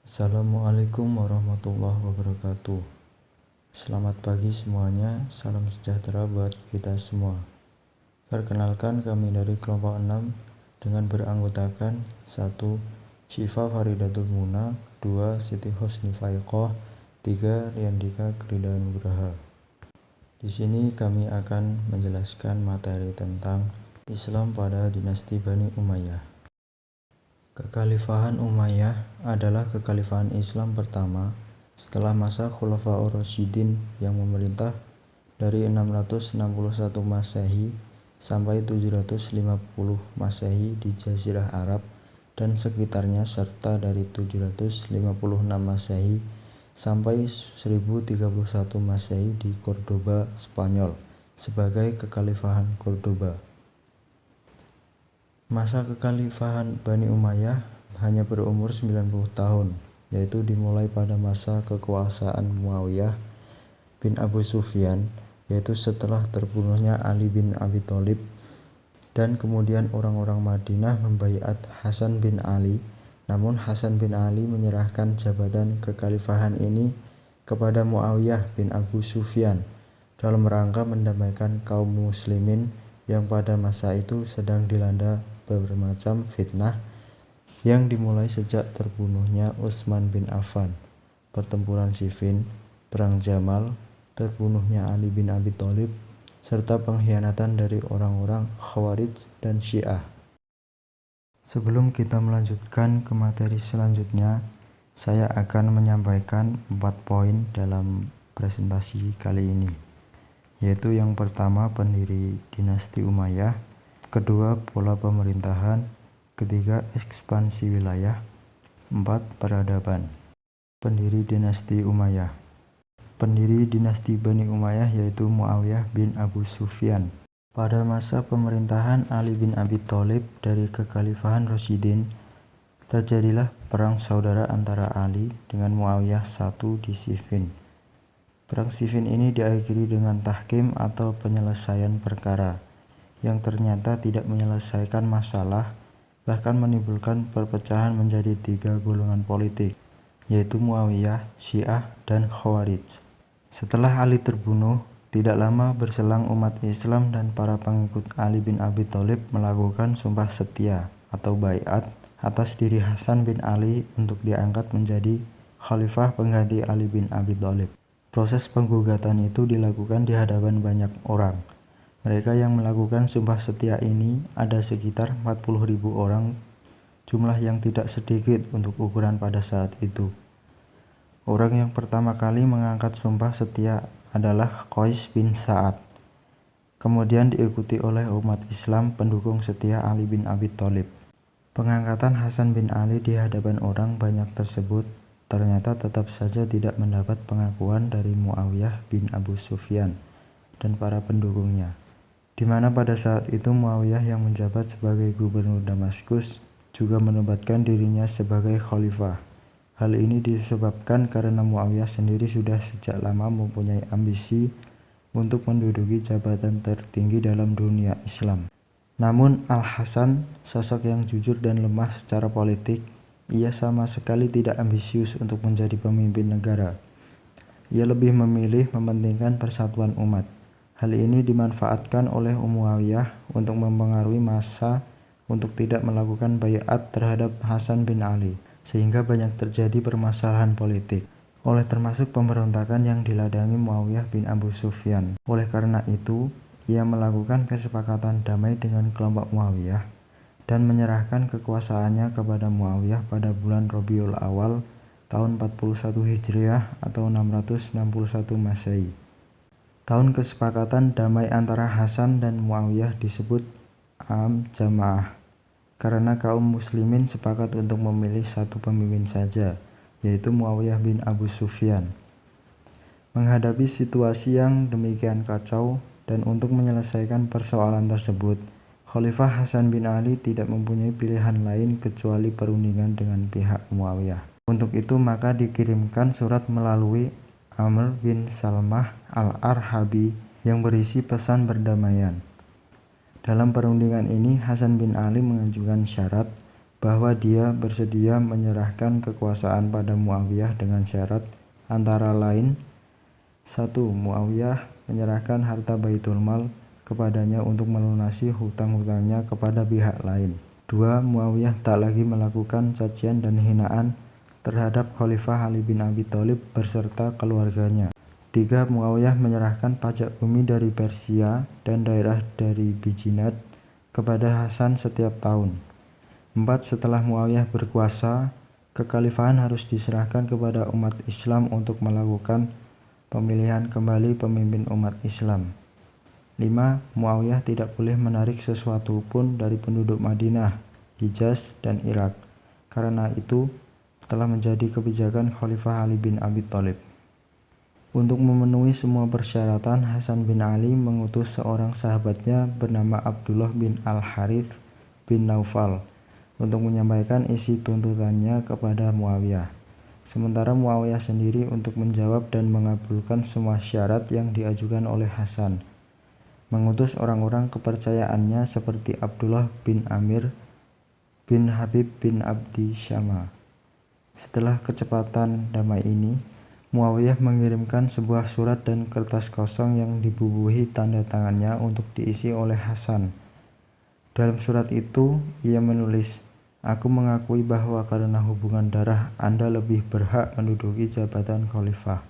Assalamualaikum warahmatullahi wabarakatuh. Selamat pagi semuanya, salam sejahtera buat kita semua. Perkenalkan, kami dari kelompok 6 dengan beranggotakan 1. Syifa Faridatul Muna, 2. Siti Husni Faiqoh, 3. Riyandika Krida Nugraha. Di sini kami akan menjelaskan materi tentang Islam pada dinasti Bani Umayyah. Kekhalifahan Umayyah adalah kekhalifahan Islam pertama setelah masa Khulafaur Rasyidin yang memerintah dari 661 Masehi sampai 750 Masehi di Jazirah Arab dan sekitarnya, serta dari 756 Masehi sampai 1031 Masehi di Cordoba, Spanyol sebagai Kekhalifahan Cordoba. Masa kekhalifahan Bani Umayyah hanya berumur 90 tahun, yaitu dimulai pada masa kekuasaan Muawiyah bin Abu Sufyan, yaitu setelah terbunuhnya Ali bin Abi Thalib, dan kemudian orang-orang Madinah membaiat Hasan bin Ali. Namun Hasan bin Ali menyerahkan jabatan kekhalifahan ini kepada Muawiyah bin Abu Sufyan dalam rangka mendamaikan kaum muslimin yang pada masa itu sedang dilanda bermacam fitnah yang dimulai sejak terbunuhnya Utsman bin Affan, pertempuran Siffin, perang Jamal, terbunuhnya Ali bin Abi Thalib, serta pengkhianatan dari orang-orang Khawarij dan Syiah. Sebelum kita melanjutkan ke materi selanjutnya, saya akan menyampaikan 4 poin dalam presentasi kali ini, yaitu yang pertama pendiri dinasti Umayyah, kedua pola pemerintahan, ketiga ekspansi wilayah, 4 peradaban. Pendiri dinasti Umayyah. Pendiri dinasti Bani Umayyah yaitu Muawiyah bin Abu Sufyan. Pada masa pemerintahan Ali bin Abi Thalib dari kekhalifahan Rasyidin, terjadilah perang saudara antara Ali dengan Muawiyah I di Siffin. Perang Siffin ini diakhiri dengan tahkim atau penyelesaian perkara, yang ternyata tidak menyelesaikan masalah, bahkan menimbulkan perpecahan menjadi 3 golongan politik, yaitu Muawiyah, Syiah, dan Khawarij. Setelah Ali terbunuh, tidak lama berselang umat Islam dan para pengikut Ali bin Abi Thalib melakukan sumpah setia atau baiat atas diri Hasan bin Ali untuk diangkat menjadi khalifah pengganti Ali bin Abi Thalib. Proses penggugatan itu dilakukan di hadapan banyak orang. Mereka yang melakukan sumpah setia ini ada sekitar 40.000 orang, jumlah yang tidak sedikit untuk ukuran pada saat itu. Orang yang pertama kali mengangkat sumpah setia adalah Qais bin Sa'ad. Kemudian diikuti oleh umat Islam pendukung setia Ali bin Abi Thalib. Pengangkatan Hasan bin Ali di hadapan orang banyak tersebut ternyata tetap saja tidak mendapat pengakuan dari Muawiyah bin Abu Sufyan dan para pendukungnya, di mana pada saat itu Muawiyah yang menjabat sebagai gubernur Damaskus juga menobatkan dirinya sebagai khalifah. Hal ini disebabkan karena Muawiyah sendiri sudah sejak lama mempunyai ambisi untuk menduduki jabatan tertinggi dalam dunia Islam. Namun Al-Hasan, sosok yang jujur dan lemah secara politik, ia sama sekali tidak ambisius untuk menjadi pemimpin negara. Ia lebih memilih mementingkan persatuan umat. Hal ini dimanfaatkan oleh Muawiyah untuk mempengaruhi massa untuk tidak melakukan baiat terhadap Hasan bin Ali, sehingga banyak terjadi permasalahan politik, oleh termasuk pemberontakan yang diladangi Muawiyah bin Abu Sufyan. Oleh karena itu, ia melakukan kesepakatan damai dengan kelompok Muawiyah dan menyerahkan kekuasaannya kepada Muawiyah pada bulan Rabiul Awal tahun 41 Hijriah atau 661 Masehi. Tahun kesepakatan damai antara Hasan dan Muawiyah disebut Am Jamaah, karena kaum muslimin sepakat untuk memilih satu pemimpin saja, yaitu Muawiyah bin Abu Sufyan. Menghadapi situasi yang demikian kacau dan untuk menyelesaikan persoalan tersebut, Khalifah Hasan bin Ali tidak mempunyai pilihan lain kecuali perundingan dengan pihak Muawiyah. Untuk itu maka dikirimkan surat melalui Amr bin Salmah al-Arhabi yang berisi pesan perdamaian. Dalam perundingan ini, Hasan bin Ali mengajukan syarat bahwa dia bersedia menyerahkan kekuasaan pada Muawiyah dengan syarat antara lain: 1. Muawiyah menyerahkan harta Baitul Mal kepadanya untuk melunasi hutang-hutangnya kepada pihak lain. 2. Muawiyah tak lagi melakukan cacian dan hinaan terhadap Khalifah Ali bin Abi Thalib berserta keluarganya. 3. Muawiyah menyerahkan pajak bumi dari Persia dan daerah dari Bijinat kepada Hasan setiap tahun. 4. Setelah Muawiyah berkuasa, kekhalifahan harus diserahkan kepada umat Islam untuk melakukan pemilihan kembali pemimpin umat Islam. 5. Muawiyah tidak boleh menarik sesuatu pun dari penduduk Madinah, Hijaz, dan Irak. Karena itu telah menjadi kebijakan Khalifah Ali bin Abi Thalib. Untuk memenuhi semua persyaratan, Hasan bin Ali mengutus seorang sahabatnya bernama Abdullah bin Al-Harith bin Naufal untuk menyampaikan isi tuntutannya kepada Muawiyah. Sementara Muawiyah sendiri untuk menjawab dan mengabulkan semua syarat yang diajukan oleh Hasan, mengutus orang-orang kepercayaannya seperti Abdullah bin Amir bin Habib bin Abdi Syama. Setelah kecepatan damai ini, Muawiyah mengirimkan sebuah surat dan kertas kosong yang dibubuhi tanda tangannya untuk diisi oleh Hasan. Dalam surat itu, ia menulis, "Aku mengakui bahwa karena hubungan darah Anda lebih berhak menduduki jabatan khalifah,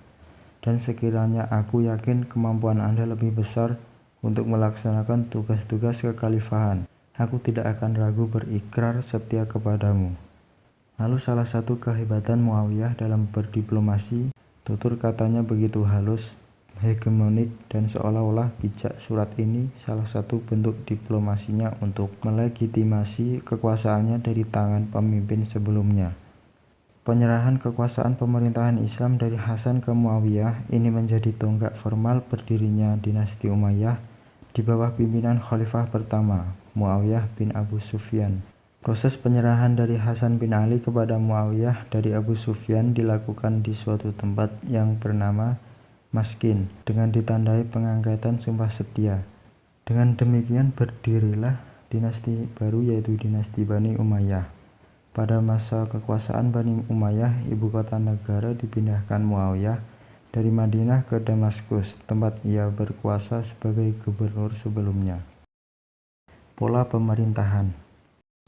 dan sekiranya aku yakin kemampuan Anda lebih besar untuk melaksanakan tugas-tugas kekhalifahan, aku tidak akan ragu berikrar setia kepadamu." Lalu salah satu kehebatan Muawiyah dalam berdiplomasi, tutur katanya begitu halus, hegemonik, dan seolah-olah bijak. Surat ini salah satu bentuk diplomasinya untuk melegitimasi kekuasaannya dari tangan pemimpin sebelumnya. Penyerahan kekuasaan pemerintahan Islam dari Hasan ke Muawiyah ini menjadi tonggak formal berdirinya dinasti Umayyah di bawah pimpinan Khalifah pertama, Muawiyah bin Abu Sufyan. Proses penyerahan dari Hasan bin Ali kepada Muawiyah dari Abu Sufyan dilakukan di suatu tempat yang bernama Maskin dengan ditandai pengangkatan sumpah setia. Dengan demikian berdirilah dinasti baru, yaitu dinasti Bani Umayyah. Pada masa kekuasaan Bani Umayyah, ibu kota negara dipindahkan Muawiyah dari Madinah ke Damaskus, tempat ia berkuasa sebagai gubernur sebelumnya. Pola pemerintahan.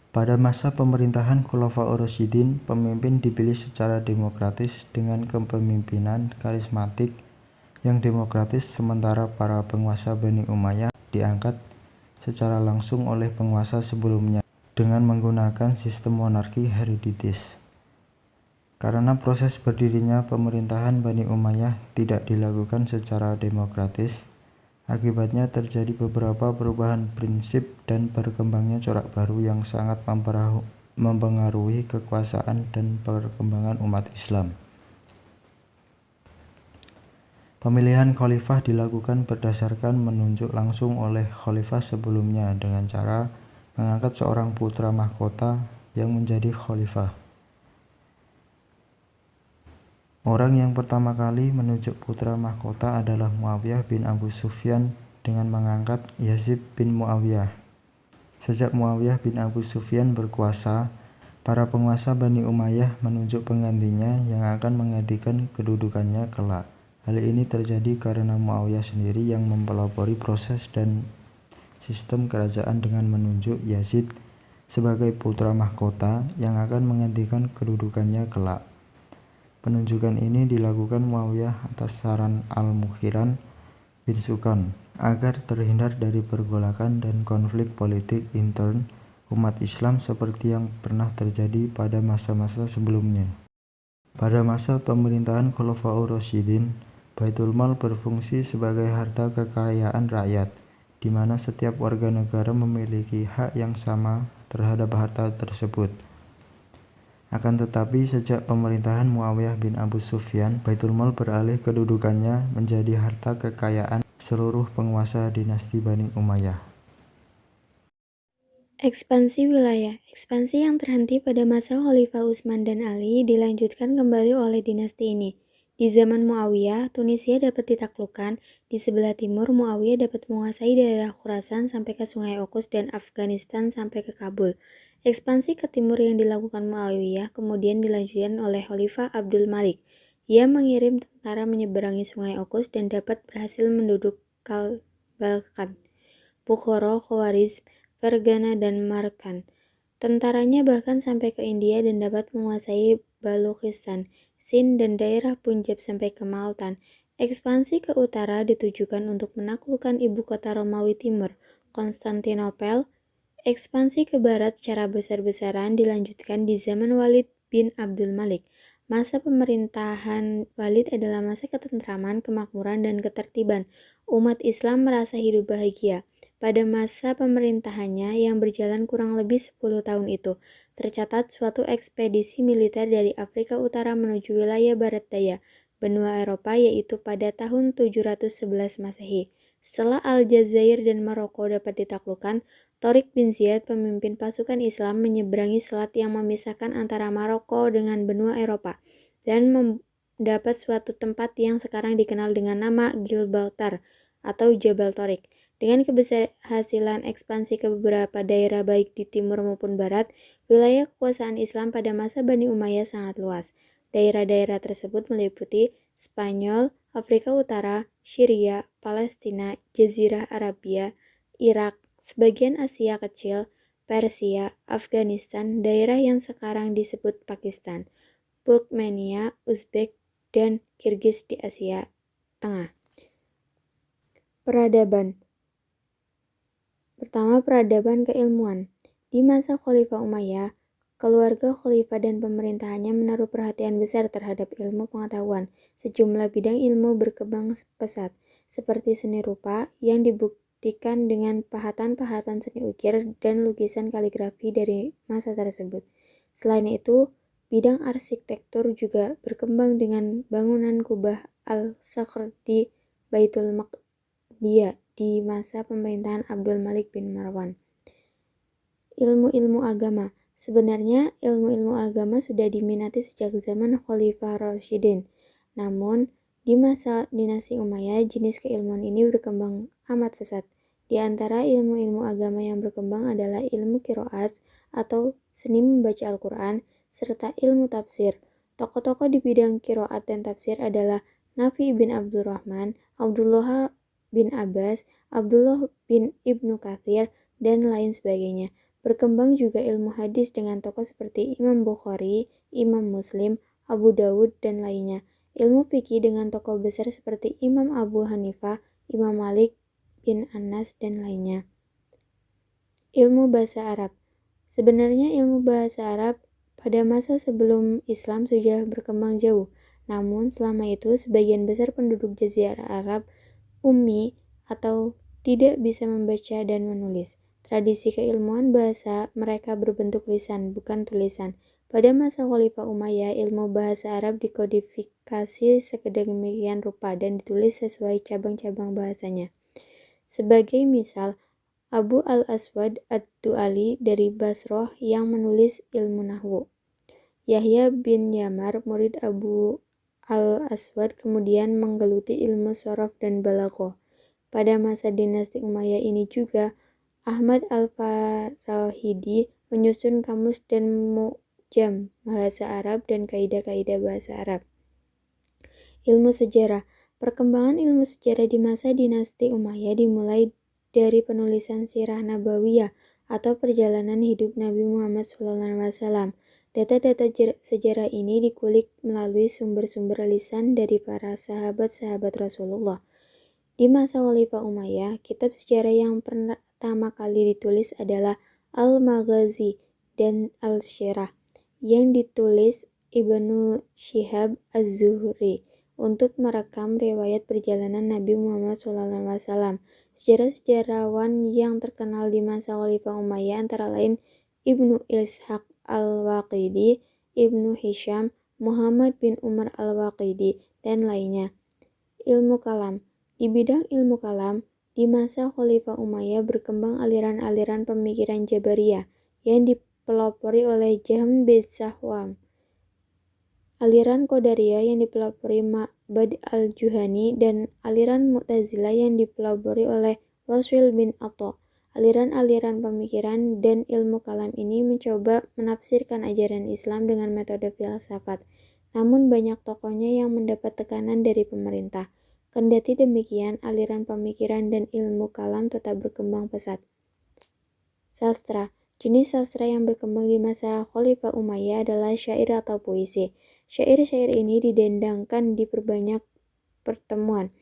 Pada masa pemerintahan Khulafaur Rasyidin, pemimpin dipilih secara demokratis dengan kepemimpinan karismatik yang demokratis, sementara para penguasa Bani Umayyah diangkat secara langsung oleh penguasa sebelumnya dengan menggunakan sistem monarki hereditis. Karena proses berdirinya pemerintahan Bani Umayyah tidak dilakukan secara demokratis, akibatnya terjadi beberapa perubahan prinsip dan berkembangnya corak baru yang sangat mempengaruhi kekuasaan dan perkembangan umat Islam. Pemilihan khalifah dilakukan berdasarkan menunjuk langsung oleh khalifah sebelumnya dengan cara mengangkat seorang putra mahkota yang menjadi khalifah. Orang yang pertama kali menunjuk putra mahkota adalah Muawiyah bin Abu Sufyan dengan mengangkat Yazid bin Muawiyah. Sejak Muawiyah bin Abu Sufyan berkuasa, para penguasa Bani Umayyah menunjuk penggantinya yang akan menggantikan kedudukannya kelak. Hal ini terjadi karena Muawiyah sendiri yang mempelopori proses dan sistem kerajaan dengan menunjuk Yazid sebagai putra mahkota yang akan menggantikan kedudukannya kelak. Penunjukan ini dilakukan Muawiyah atas saran Al-Mukhiran bin Sukan agar terhindar dari pergolakan dan konflik politik intern umat Islam seperti yang pernah terjadi pada masa-masa sebelumnya. Pada masa pemerintahan Khulafaur Rasyidin, Baitul Mal berfungsi sebagai harta kekayaan rakyat, di mana setiap warga negara memiliki hak yang sama terhadap harta tersebut. Akan tetapi, sejak pemerintahan Muawiyah bin Abu Sufyan, Baitul Mal beralih kedudukannya menjadi harta kekayaan seluruh penguasa dinasti Bani Umayyah. Ekspansi wilayah. Ekspansi yang terhenti pada masa Khalifah Utsman dan Ali dilanjutkan kembali oleh dinasti ini. Di zaman Muawiyah, Tunisia dapat ditaklukkan. Di sebelah timur, Muawiyah dapat menguasai daerah Khurasan sampai ke Sungai Okus dan Afghanistan sampai ke Kabul. Ekspansi ke timur yang dilakukan Muawiyah kemudian dilanjutkan oleh Khalifah Abdul Malik. Ia mengirim tentara menyeberangi Sungai Okus dan dapat berhasil menduduk Balkan, Bukhara, Khawarizm, Fergana, dan Markan. Tentaranya bahkan sampai ke India dan dapat menguasai Balochistan, Sind, dan daerah Punjab sampai ke Maltan. Ekspansi ke utara ditujukan untuk menaklukkan ibu kota Romawi Timur, Konstantinopel. Ekspansi ke barat secara besar-besaran dilanjutkan di zaman Walid bin Abdul Malik. Masa pemerintahan Walid adalah masa ketentraman, kemakmuran, dan ketertiban. Umat Islam merasa hidup bahagia. Pada masa pemerintahannya yang berjalan kurang lebih 10 tahun itu, tercatat suatu ekspedisi militer dari Afrika Utara menuju wilayah barat daya, benua Eropa, yaitu pada tahun 711 Masehi. Setelah Aljazair dan Maroko dapat ditaklukkan, Tariq bin Ziyad, pemimpin pasukan Islam, menyeberangi selat yang memisahkan antara Maroko dengan benua Eropa dan mendapat suatu tempat yang sekarang dikenal dengan nama Gibraltar atau Jabal Tariq. Dengan keberhasilan ekspansi ke beberapa daerah baik di timur maupun barat, wilayah kekuasaan Islam pada masa Bani Umayyah sangat luas. Daerah-daerah tersebut meliputi Spanyol, Afrika Utara, Syria, Palestina, Jazirah Arabia, Irak, sebagian Asia Kecil, Persia, Afghanistan, daerah yang sekarang disebut Pakistan, Turkmenia, Uzbek, dan Kirgiz di Asia Tengah. Peradaban. Pertama, peradaban keilmuan. Di masa Khalifah Umayyah, keluarga khalifah dan pemerintahannya menaruh perhatian besar terhadap ilmu pengetahuan. Sejumlah bidang ilmu berkembang pesat, seperti seni rupa yang dibuktikan dengan pahatan-pahatan seni ukir dan lukisan kaligrafi dari masa tersebut. Selain itu, bidang arsitektur juga berkembang dengan bangunan Kubah al-Sakhr di Baitul Maqdiyah di masa pemerintahan Abdul Malik bin Marwan. Ilmu-ilmu agama. Sebenarnya ilmu-ilmu agama sudah diminati sejak zaman Khalifah Rasyidin. Namun, di masa dinasti Umayyah, jenis keilmuan ini berkembang amat pesat. Di antara ilmu-ilmu agama yang berkembang adalah ilmu qiraat atau seni membaca Al-Quran, serta ilmu tafsir. Tokoh-tokoh di bidang qiraat dan tafsir adalah Nafi bin Abdurrahman, Abdullah bin Abbas, Abdullah bin Ibnu Katsir, dan lain sebagainya. Berkembang juga ilmu hadis dengan tokoh seperti Imam Bukhari, Imam Muslim, Abu Dawud, dan lainnya. Ilmu fikih dengan tokoh besar seperti Imam Abu Hanifah, Imam Malik bin Anas, dan lainnya. Ilmu bahasa Arab. Sebenarnya ilmu bahasa Arab pada masa sebelum Islam sudah berkembang jauh. Namun selama itu sebagian besar penduduk Jazirah Arab ummi atau tidak bisa membaca dan menulis. Tradisi keilmuan bahasa mereka berbentuk lisan, bukan tulisan. Pada masa Khalifah Umayyah, ilmu bahasa Arab dikodifikasi sedemikian rupa dan ditulis sesuai cabang-cabang bahasanya. Sebagai misal, Abu al-Aswad ad-Du'ali dari Basrah yang menulis ilmu nahwu. Yahya bin Yamar, murid Abu al-Aswad, kemudian menggeluti ilmu sorof dan balaghah. Pada masa dinasti Umayyah ini juga, Ahmad al-Farahidi menyusun kamus dan mu'jam bahasa Arab dan kaidah-kaidah bahasa Arab. Ilmu sejarah. Perkembangan ilmu sejarah di masa dinasti Umayyah dimulai dari penulisan Sirah Nabawiyah atau perjalanan hidup Nabi Muhammad SAW. Data-data sejarah ini dikulik melalui sumber-sumber lisan dari para sahabat-sahabat Rasulullah. Di masa Khalifah Umayyah, kitab sejarah yang pertama kali ditulis adalah Al-Maghazi dan Al-Sirah yang ditulis Ibnu Syihab Az-Zuhri untuk merekam riwayat perjalanan Nabi Muhammad SAW. Sejarah-sejarawan yang terkenal di masa Khalifah Umayyah antara lain Ibnu Ishaq Al-Waqidi, Ibnu Hisham, Muhammad bin Umar Al-Waqidi, dan lainnya. Ilmu kalam. Di bidang ilmu kalam, di masa Khalifah Umayyah berkembang aliran-aliran pemikiran Jabariyah yang dipelopori oleh Jahm bin Safwan. Aliran Qadariyah yang dipelopori Ma'bad al-Juhani dan aliran Mu'tazilah yang dipelopori oleh Wasil bin Atha. Aliran-aliran pemikiran dan ilmu kalam ini mencoba menafsirkan ajaran Islam dengan metode filsafat. Namun banyak tokohnya yang mendapat tekanan dari pemerintah. Kendati demikian, aliran pemikiran dan ilmu kalam tetap berkembang pesat. Sastra. Jenis sastra yang berkembang di masa Khalifah Umayyah adalah syair atau puisi. Syair-syair ini didendangkan di berbanyak pertemuan.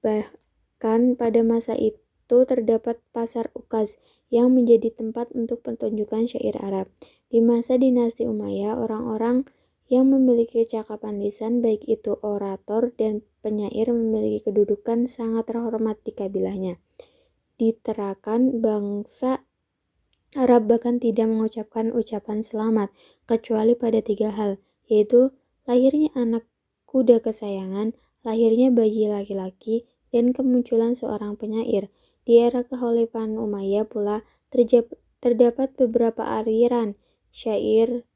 Bahkan pada masa itu terdapat pasar Ukaz yang menjadi tempat untuk pertunjukan syair Arab. Di masa dinasti Umayyah, orang-orang yang memiliki kecakapan lisan, baik itu orator dan penyair, memiliki kedudukan sangat terhormat di kabilahnya. Diterakan bangsa Arab bahkan tidak mengucapkan ucapan selamat, kecuali pada 3 hal, yaitu lahirnya anak kuda kesayangan, lahirnya bayi laki-laki, dan kemunculan seorang penyair. Di era kekhalifahan Umayyah pula terdapat beberapa aliran syair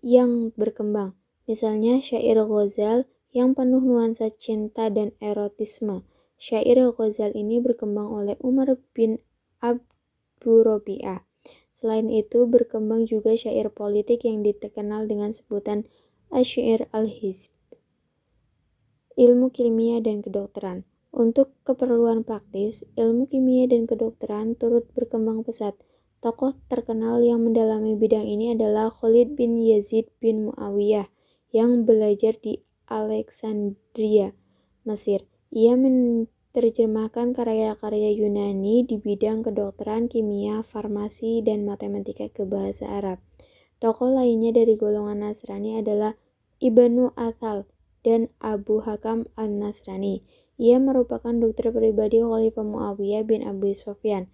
yang berkembang. Misalnya syair Ghazal yang penuh nuansa cinta dan erotisme. Syair Ghazal ini berkembang oleh Umar bin Abu Robi'ah. Selain itu, berkembang juga syair politik yang dikenal dengan sebutan Asy-Syair al-Hizb. Ilmu kimia dan kedokteran. Untuk keperluan praktis, ilmu kimia dan kedokteran turut berkembang pesat. Tokoh terkenal yang mendalami bidang ini adalah Khalid bin Yazid bin Muawiyah yang belajar di Alexandria, Mesir. Ia terjemahkan karya-karya Yunani di bidang kedokteran, kimia, farmasi, dan matematika ke bahasa Arab. Tokoh lainnya dari golongan Nasrani adalah Ibnu Athal dan Abu Hakam al-Nasrani. Ia merupakan dokter pribadi Khalifah Muawiyah bin Abi Sufyan.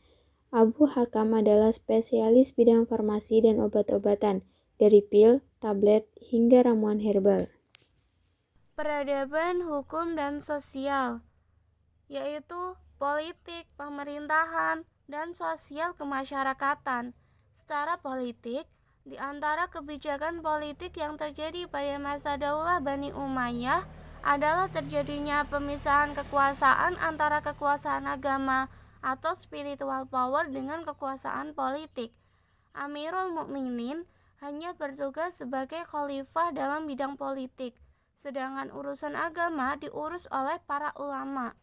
Abu Hakam adalah spesialis bidang farmasi dan obat-obatan, dari pil, tablet, hingga ramuan herbal. Peradaban, hukum, dan sosial, yaitu politik, pemerintahan, dan sosial kemasyarakatan. Secara politik, di antara kebijakan politik yang terjadi pada masa Daulah Bani Umayyah adalah terjadinya pemisahan kekuasaan antara kekuasaan agama atau spiritual power dengan kekuasaan politik. Amirul Mukminin hanya bertugas sebagai khalifah dalam bidang politik, sedangkan urusan agama diurus oleh para ulama.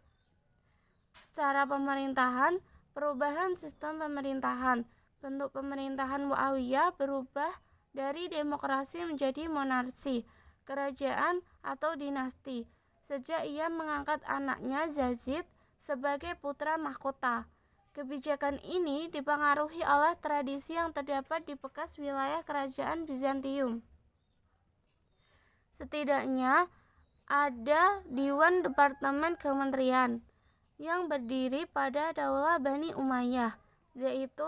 Secara pemerintahan, perubahan sistem pemerintahan. Bentuk pemerintahan Muawiyah berubah dari demokrasi menjadi monarki, kerajaan atau dinasti, sejak ia mengangkat anaknya Yazid sebagai putra mahkota. Kebijakan ini dipengaruhi oleh tradisi yang terdapat di bekas wilayah kerajaan Bizantium. Setidaknya ada Dewan Departemen Kementerian yang berdiri pada Daulah Bani Umayyah, yaitu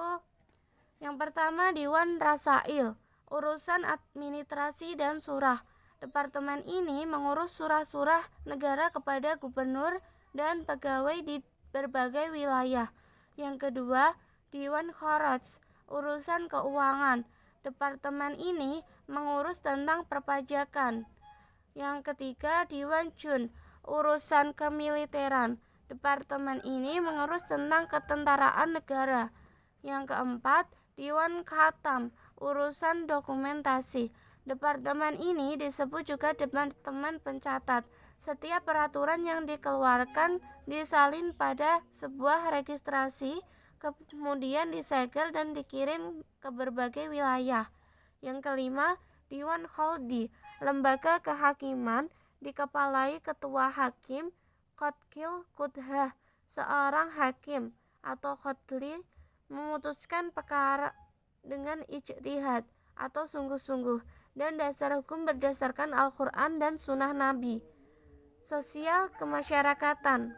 yang pertama Dewan Rasail, urusan administrasi dan surah. Departemen ini mengurus surah-surah negara kepada gubernur dan pegawai di berbagai wilayah. Yang kedua, Dewan Kharaj, urusan keuangan. Departemen ini mengurus tentang perpajakan. Yang ketiga, Dewan Jun, urusan kemiliteran. Departemen ini mengurus tentang ketentaraan negara. Yang keempat, Dewan Khatam, urusan dokumentasi. Departemen ini disebut juga Departemen Pencatat. Setiap peraturan yang dikeluarkan disalin pada sebuah registrasi, kemudian disegel dan dikirim ke berbagai wilayah. Yang kelima, Dewan Khaldi, lembaga kehakiman, dikepalai ketua hakim, Qadqil Qudhah, seorang hakim atau Qadli, memutuskan perkara dengan ijtihad atau sungguh-sungguh, dan dasar hukum berdasarkan Al-Quran dan Sunnah Nabi. Sosial kemasyarakatan.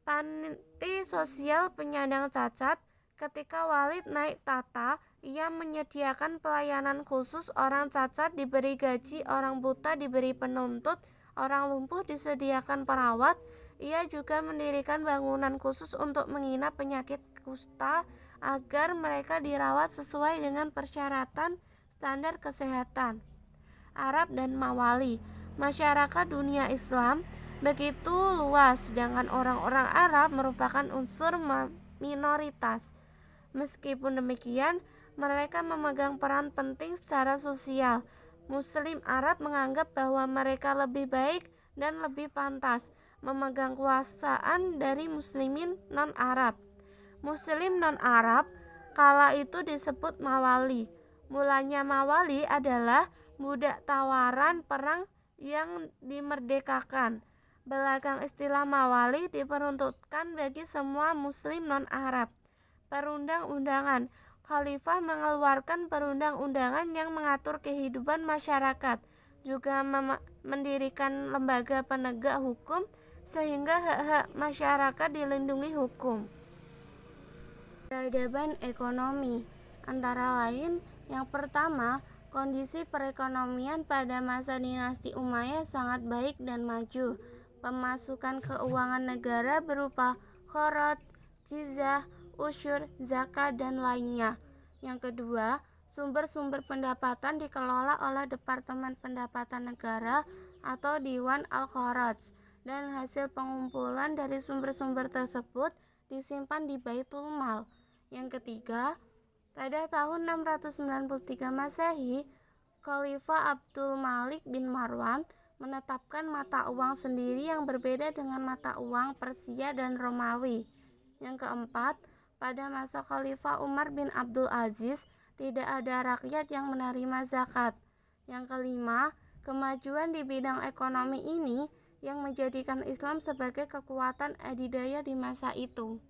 Panti sosial penyandang cacat. Ketika Walid naik tahta, ia menyediakan pelayanan khusus. Orang cacat diberi gaji, orang buta diberi penuntut, orang lumpuh disediakan perawat. Ia juga mendirikan bangunan khusus untuk menginap penyakit kusta agar mereka dirawat sesuai dengan persyaratan standar kesehatan. Arab dan Mawali. Masyarakat dunia Islam begitu luas, sedangkan orang-orang Arab merupakan unsur minoritas. Meskipun demikian, mereka memegang peran penting secara sosial. Muslim Arab menganggap bahwa mereka lebih baik dan lebih pantas memegang kekuasaan dari muslimin non-Arab. Muslim non-Arab kala itu disebut mawali. Mulanya mawali adalah budak tawaran perang yang dimerdekakan. Belakang istilah mawali diperuntukkan bagi semua muslim non-Arab. Perundang-undangan. Khalifah mengeluarkan perundang-undangan yang mengatur kehidupan masyarakat, juga mendirikan lembaga penegak hukum sehingga hak-hak masyarakat dilindungi hukum. Peradaban ekonomi antara lain, yang pertama, kondisi perekonomian pada masa dinasti Umayyah sangat baik dan maju. Pemasukan keuangan negara berupa kharaj, jizyah, usyur, zakat, dan lainnya. Yang kedua, sumber-sumber pendapatan dikelola oleh Departemen Pendapatan Negara atau Diwan Al-Kharaj, dan hasil pengumpulan dari sumber-sumber tersebut disimpan di Baitul Mal. Yang ketiga, pada tahun 693 Masehi, Khalifah Abdul Malik bin Marwan menetapkan mata uang sendiri yang berbeda dengan mata uang Persia dan Romawi. Yang keempat, pada masa Khalifah Umar bin Abdul Aziz tidak ada rakyat yang menerima zakat. Yang kelima, kemajuan di bidang ekonomi ini yang menjadikan Islam sebagai kekuatan adidaya di masa itu.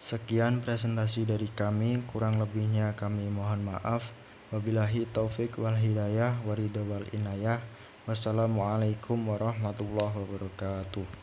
Sekian presentasi dari kami, kurang lebihnya kami mohon maaf. Wabillahi taufik wal hidayah waridho wal inayah. Wassalamualaikum warahmatullahi wabarakatuh.